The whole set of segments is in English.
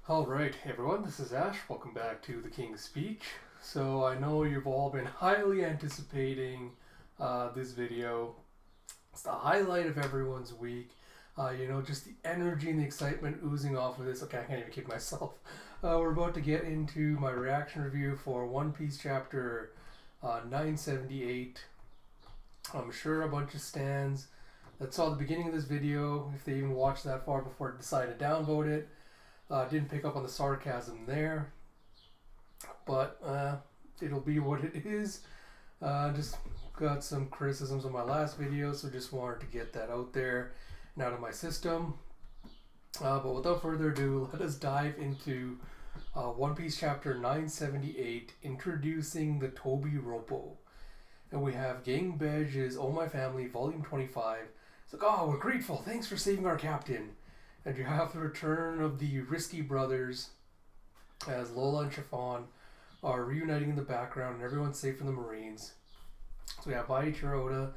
Alright, hey everyone, this is Ash. Welcome back to The King's Speech. So, I know you've all been highly anticipating this video. It's the highlight of everyone's week. Just the energy and the excitement oozing off of this. Okay, I can't even keep myself. We're about to get into my reaction review for One Piece chapter 978. I'm sure a bunch of stans that saw the beginning of this video, if they even watched that far before I decided to downvote it, didn't pick up on the sarcasm there, but it'll be what it is. Just got some criticisms on my last video, so just wanted to get that out there and out of my system. But without further ado, let us dive into One Piece chapter 978, introducing the Tobi Roppo. And we have Gang Bej's Oh My Family, volume 25. It's like, oh, we're grateful, thanks for saving our captain. And you have the return of the Risky brothers as Lola and Chiffon are reuniting in the background and everyone's safe from the Marines. So we have by Oda,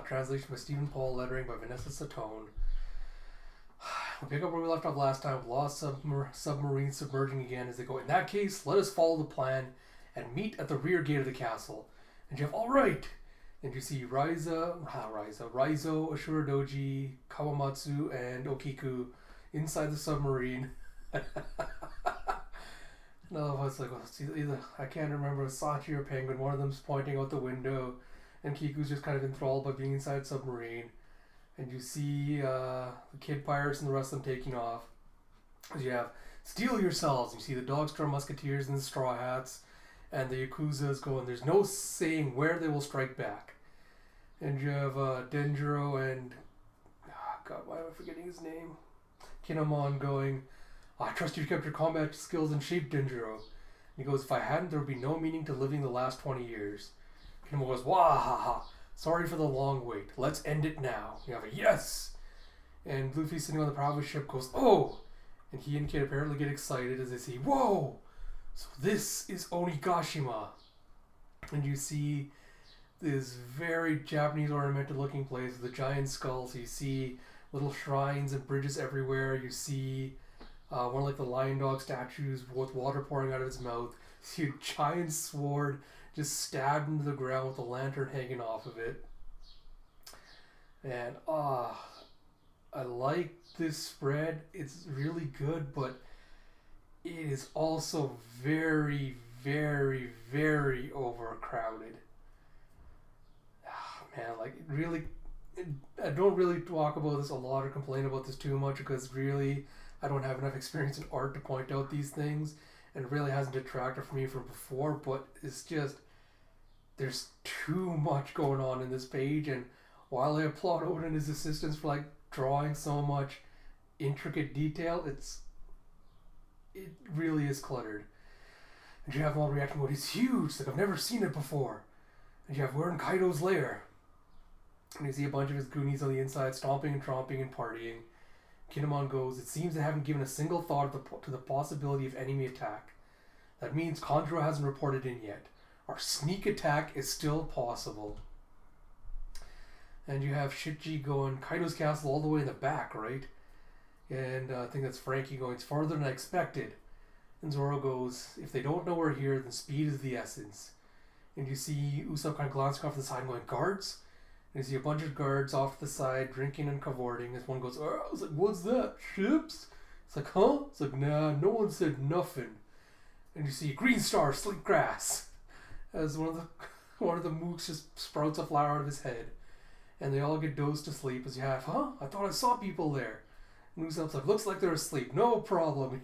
translation by Stephen Paul, lettering by Vanessa Satone. We pick up where we left off last time with lost submarines submerging again as they go, in that case, let us follow the plan and meet at the rear gate of the castle. And you have, alright! And you see Raizo, Ashuradoji, Kawamatsu, and Okiku inside the submarine. No, it's like, well, it's either, I can't remember, Sachi or Penguin. One of them's pointing out the window, and Kiku's just kind of enthralled by being inside the submarine. And you see the kid pirates and the rest of them taking off. As you have, steel yourselves. You see the Dogstraw Musketeers and the Straw Hats, and the Yakuza's going, there's no saying where they will strike back. And you have Denjiro and, God, why am I forgetting his name? Kinemon going, I trust you kept your combat skills in shape, Denjiro. And he goes, if I hadn't, there would be no meaning to living the last 20 years. Kinemon goes, wahaha, sorry for the long wait. Let's end it now. You have a yes! And Luffy sitting on the prow of his ship goes, oh! And he and Kid apparently get excited as they see, whoa! So this is Onigashima. And you see this very Japanese ornamented looking place with the giant skulls. You see little shrines and bridges everywhere. You see one of like the lion dog statues with water pouring out of its mouth. You see a giant sword just stabbed into the ground with a lantern hanging off of it. And I like this spread. It's really good, but it is also very, very, very overcrowded. Man, like, it really, I don't really talk about this a lot or complain about this too much because really I don't have enough experience in art to point out these things, and it really hasn't detracted from me from before, but it's just, there's too much going on in this page. And while I applaud Oda and his assistants for like drawing so much intricate detail, it really is cluttered. And you have all reacting mode, it's huge, like I've never seen it before. And you have, we're in Kaido's lair. And you see a bunch of his goonies on the inside stomping and tromping and partying. Kinemon goes, it seems they haven't given a single thought to the possibility of enemy attack. That means Kanjuro hasn't reported in yet. Our sneak attack is still possible. And you have Shitji going, Kaido's castle all the way in the back, right? And I think that's Frankie going, it's farther than I expected. And Zoro goes, if they don't know we're here, then speed is the essence. And you see Usopp kind of glancing off the side and going, guards? And you see a bunch of guards off to the side drinking and cavorting as one goes, oh, I was like, what's that? Ships? It's like, huh? It's like, nah, no one said nothing. And you see Green Star, sleek grass. As one of the mooks just sprouts a flower out of his head. And they all get dozed to sleep as you have, huh? I thought I saw people there. And Usopp's like, looks like they're asleep. No problem.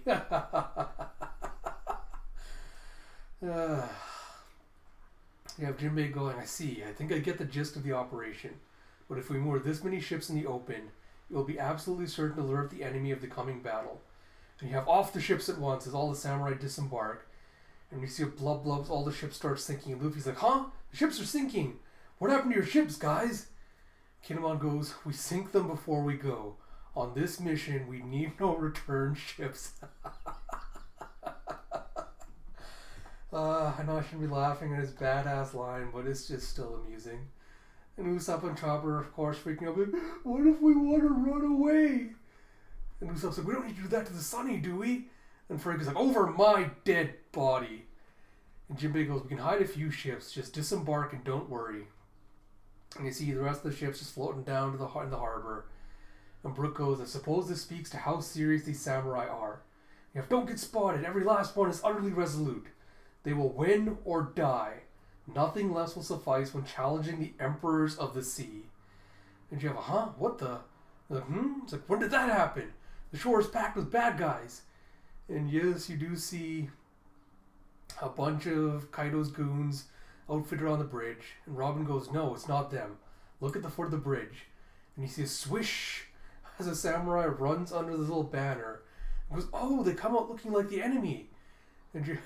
You have Jinbei going, I see, I think I get the gist of the operation. But if we moor this many ships in the open, it will be absolutely certain to alert the enemy of the coming battle. And you have off the ships at once as all the samurai disembark. And you see a blubs, all the ships start sinking. And Luffy's like, huh? The ships are sinking. What happened to your ships, guys? Kinemon goes, we sink them before we go. On this mission, we need no return ships. I know I shouldn't be laughing at his badass line, but it's just still amusing. And Usopp and Chopper, of course, freaking out, like, what if we want to run away? And Usopp's like, we don't need to do that to the Sunny, do we? And Frank is like, over my dead body. And Jinbei goes, we can hide a few ships. Just disembark and don't worry. And you see the rest of the ships just floating down to in the harbor. And Brooke goes, I suppose this speaks to how serious these samurai are. If don't get spotted, every last one is utterly resolute. They will win or die. Nothing less will suffice when challenging the emperors of the sea. And you have huh? What the? Like, It's like, when did that happen? The shore is packed with bad guys. And yes, you do see a bunch of Kaido's goons outfitted on the bridge. And Robin goes, no, it's not them. Look at the foot of the bridge. And you see a swish as a samurai runs under this little banner. And goes, oh, they come out looking like the enemy. And you...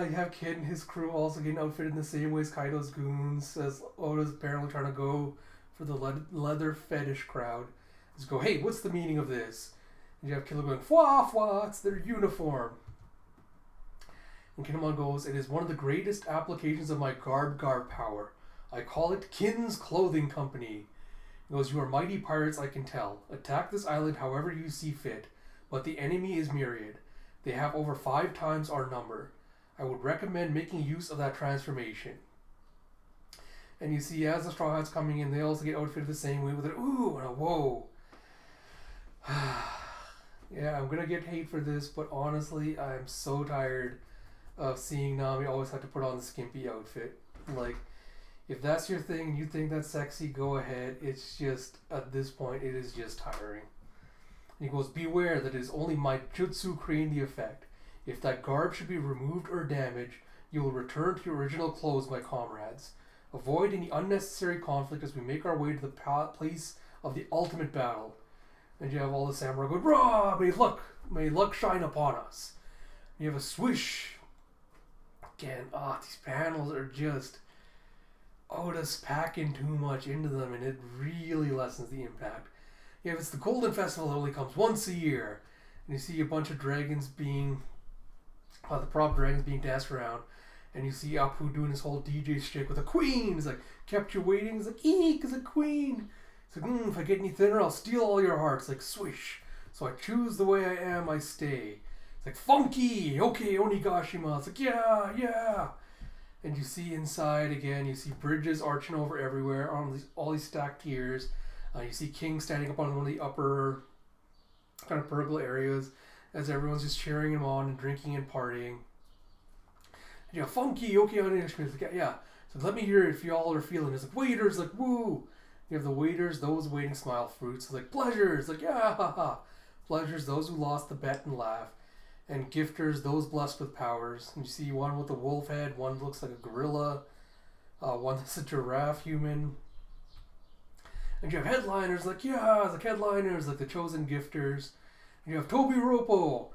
you have Kid and his crew also getting outfitted in the same way as Kaido's goons, as Oda's apparently trying to go for the leather fetish crowd. Just go, hey, what's the meaning of this? And you have Killer going, fwa fwa, it's their uniform. And Kinemon goes, it is one of the greatest applications of my garb power. I call it Kin's Clothing Company. He goes, you are mighty pirates, I can tell. Attack this island however you see fit, but the enemy is myriad. They have over 5 times our number. I would recommend making use of that transformation. And you see, as the Straw Hats coming in, they also get outfitted the same way with an ooh and a whoa. Yeah, I'm gonna get hate for this, but honestly, I'm so tired of seeing Nami always have to put on the skimpy outfit. Like, if that's your thing and you think that's sexy, go ahead. It's just, at this point, it is just tiring. And he goes, beware that it is only my jutsu creating the effect. If that garb should be removed or damaged, you will return to your original clothes, my comrades. Avoid any unnecessary conflict as we make our way to the place of the ultimate battle. And you have all the samurai go, rah, may luck shine upon us. And you have a swish. Again, these panels are just Oda's packing too much into them, and it really lessens the impact. Yeah, it's the Golden Festival that only comes once a year, and you see a bunch of dragons being, the prop dragons being danced around, and you see Apu doing his whole DJ shtick with a queen. He's like, kept you waiting. He's like, eek, is a queen. He's like, if I get any thinner, I'll steal all your hearts. Like, swish. So I choose the way I am, I stay. It's like, funky, okay, Onigashima. It's like, yeah. And you see inside again, you see bridges arching over everywhere on all these stacked tiers. You see King standing up on one of the upper kind of pergola areas as everyone's just cheering him on and drinking and partying. And you know, funky, okay, Onigashima. It's like, yeah. So let me hear it if y'all are feeling it. It's like, waiters, like, woo. You have the waiters, those waiting smile fruits. It's like, pleasures, like, yeah, haha. Pleasures, those who lost the bet and laugh. And gifters, those blessed with powers. And you see one with a wolf head, one looks like a gorilla, one that's a giraffe human. And you have headliners, like, yeah, like headliners, like the chosen gifters. And you have Tobi Roppo.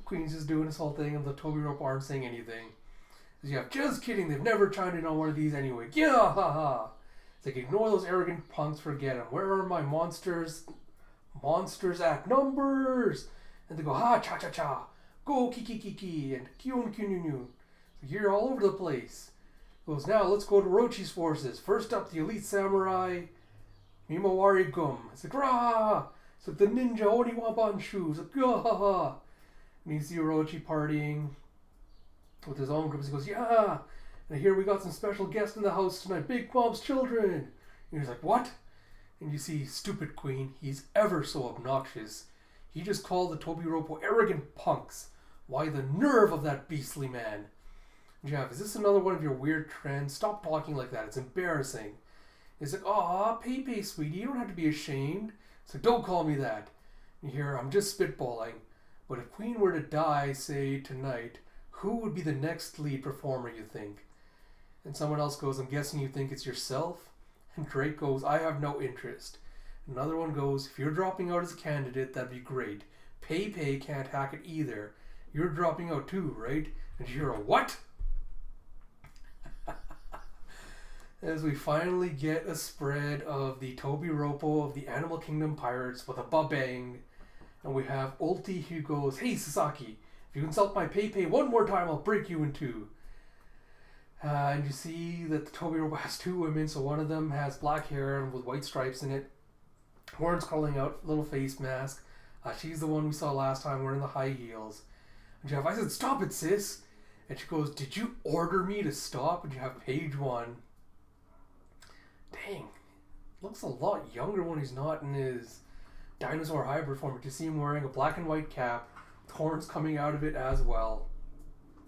Queen's just doing this whole thing, and the Tobi Roppo aren't saying anything. You have, just kidding, they've never chimed in on one of these anyway. Yeah, haha. It's like, ignore those arrogant punks, forget them. Where are my monsters? Monsters act numbers! And they go, ha, cha-cha-cha. Go, kiki-kiki, and kyun-kyun-yun. So you're all over the place. Goes, now let's go to Orochi's forces. First up, the elite samurai, Mimawari Gum. It's like, rah! It's like the ninja Oniwabanshu. It's like, ha. And you see Orochi partying with his own group. He goes, yeah! And here we got some special guests in the house tonight. Big Mom's children. And he's like, what? And you see, stupid Queen. He's ever so obnoxious. He just called the Tobi Roppo arrogant punks. Why the nerve of that beastly man? Jeff, is this another one of your weird trends? Stop talking like that. It's embarrassing. He's like, aw, Pepe, sweetie, you don't have to be ashamed. So don't call me that. And here, I'm just spitballing. But if Queen were to die, say, tonight, who would be the next lead performer, you think? And someone else goes, I'm guessing you think it's yourself? And Drake goes, I have no interest. Another one goes, if you're dropping out as a candidate, that'd be great. Pepe can't hack it either. You're dropping out too, right? And you're a what? As we finally get a spread of the Tobi Roppo of the Animal Kingdom Pirates with a ba-bang. And we have Ulti who goes, hey Sasaki, if you insult my Pepe one more time, I'll break you in two. And you see that the Tobi Roppo has two women, so one of them has black hair and with white stripes in it. Horns calling out, little face mask. She's the one we saw last time wearing the high heels. And Jeff, I said, stop it, sis. And she goes, did you order me to stop? And you have page 1. Dang. Looks a lot younger when he's not in his dinosaur hybrid form. But you see him wearing a black and white cap with horns coming out of it as well.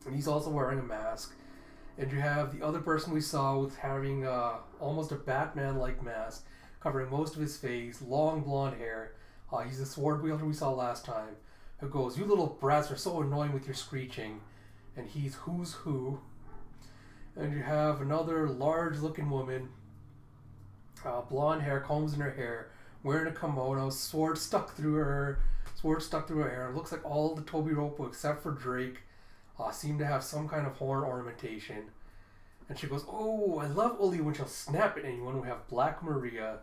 And he's also wearing a mask. And you have the other person we saw with having almost a Batman-like mask, covering most of his face, long blonde hair. He's the sword wielder we saw last time, who goes, you little brats are so annoying with your screeching. And he's who's who. And you have another large-looking woman, blonde hair, combs in her hair, wearing a kimono, sword stuck through her hair. It looks like all the Tobi Roppo except for Drake seem to have some kind of horn ornamentation. And she goes, oh, I love Ulti when she'll snap at anyone. We have Black Maria.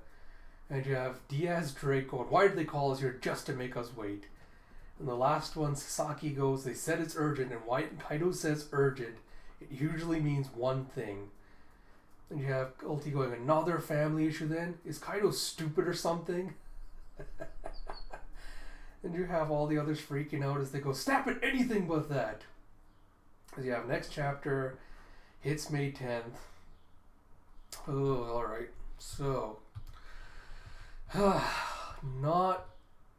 And you have Diaz Drake going, why did they call us here just to make us wait? And the last one, Sasaki goes, they said it's urgent. And why Kaido says urgent, it usually means one thing. And you have Ulti going, another family issue then? Is Kaido stupid or something? And you have all the others freaking out as they go, snap at anything but that. As you have next chapter, hits May 10th. Oh, alright. So, not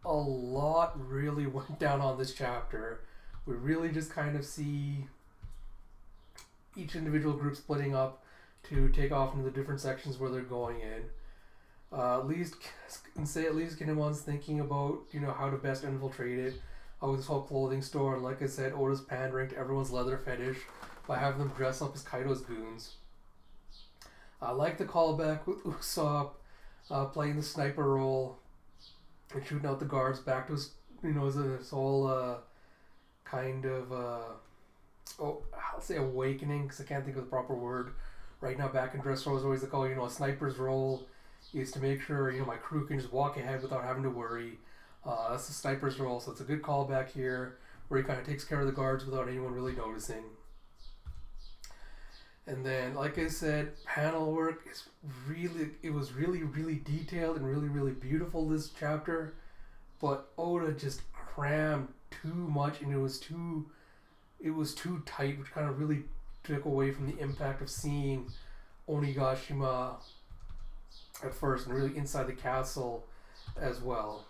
a lot really went down on this chapter. We really just kind of see each individual group splitting up to take off into the different sections where they're going in. At least Kinemon's thinking about, how to best infiltrate it. With this whole clothing store, and like I said, Oda's pandering to everyone's leather fetish by having them dress up as Kaido's goons. I like the callback with Usopp playing the sniper role and shooting out the guards back to his, his whole kind of, I'll say awakening, because I can't think of the proper word right now. Back in Dressrosa, always like, a sniper's role is to make sure, my crew can just walk ahead without having to worry. That's the sniper's role, so it's a good callback here, where he kind of takes care of the guards without anyone really noticing. And then, like I said, panel work is really detailed and really beautiful this chapter, but Oda just crammed too much, and it was too tight, which kind of really took away from the impact of seeing Onigashima at first, and really inside the castle as well.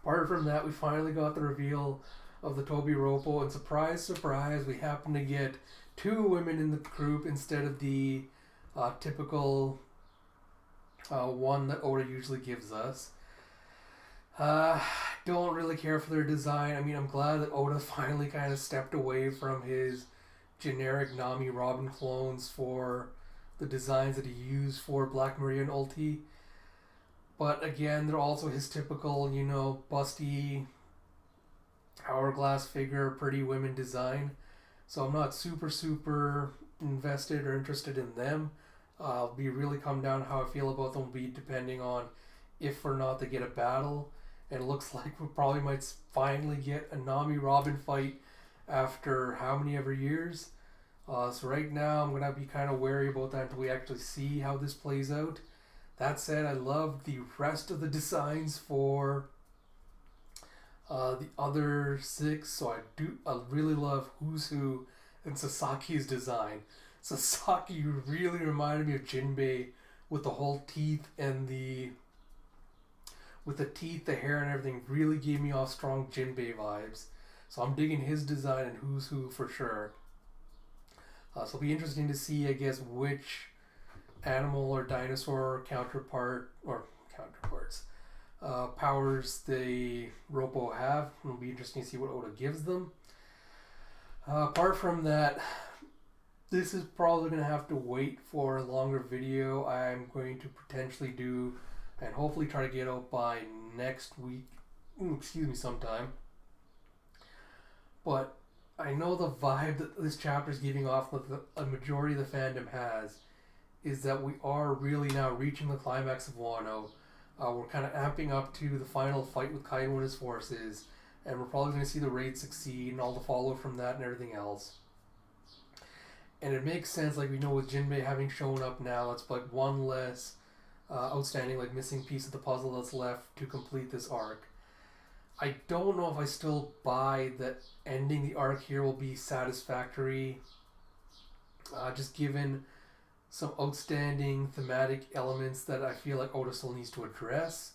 Apart from that, we finally got the reveal of the Tobi Roppo, and surprise, we happen to get two women in the group instead of the typical one that Oda usually gives us. Don't really care for their design. I mean, I'm glad that Oda finally kind of stepped away from his generic Nami Robin clones for the designs that he used for Black Maria and Ulti. But again, they're also his typical, busty hourglass figure, pretty women design. So I'm not super invested or interested in them. I'll be really come down how I feel about them will be depending on if or not they get a battle. And it looks like we probably might finally get a Nami Robin fight after how many ever years. So right now I'm going to be kind of wary about that until we actually see how this plays out. That said, I love the rest of the designs for the other 6. So I really love Who's Who and Sasaki's design. Sasaki really reminded me of Jinbei with the whole teeth and the hair and everything. Really gave me off strong Jinbei vibes. So I'm digging his design and Who's Who for sure. So it'll be interesting to see, I guess, which animal or dinosaur counterparts powers the Roppo have. It'll be interesting to see what Oda gives them. Apart from that, this is probably going to have to wait for a longer video. I'm going to potentially do and hopefully try to get out by next week. Sometime. But I know the vibe that this chapter is giving off that a majority of the fandom has is that we are really now reaching the climax of Wano. We're kind of amping up to the final fight with Kaido and his forces, and we're probably going to see the raid succeed and all the follow from that and everything else. And it makes sense, like we know with Jinbei having shown up now, it's like one less outstanding, like missing piece of the puzzle that's left to complete this arc. I don't know if I still buy that ending the arc here will be satisfactory, just given some outstanding thematic elements that I feel like Oda still needs to address.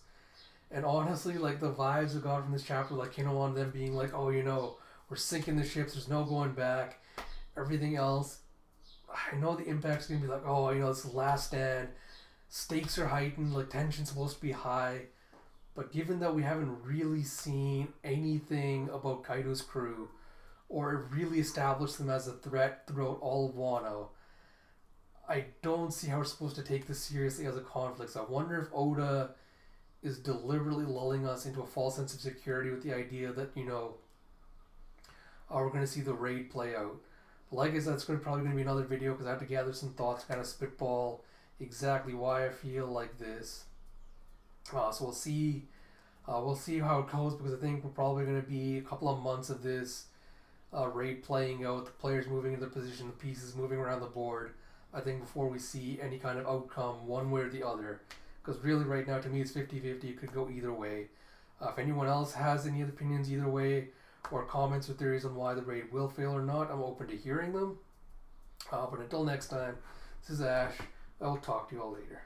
And honestly, like the vibes I got from this chapter, like on them being like, oh, we're sinking the ships, there's no going back, everything else. I know the impact's gonna be like, oh, this is the last stand, stakes are heightened, like tension's supposed to be high. But given that we haven't really seen anything about Kaido's crew, or really established them as a threat throughout all of Wano, I don't see how we're supposed to take this seriously as a conflict. So I wonder if Oda is deliberately lulling us into a false sense of security with the idea that, we're going to see the raid play out. But like I said, it's probably going to be another video because I have to gather some thoughts, kind of spitball exactly why I feel like this. So we'll see. We'll see how it goes, because I think we're probably going to be a couple of months of this raid playing out, the players moving into position, the pieces moving around the board, I think, before we see any kind of outcome one way or the other. Because really right now, to me, it's 50-50. It could go either way. If anyone else has any other opinions either way, or comments or theories on why the raid will fail or not, I'm open to hearing them. But until next time, this is Ash. I will talk to you all later.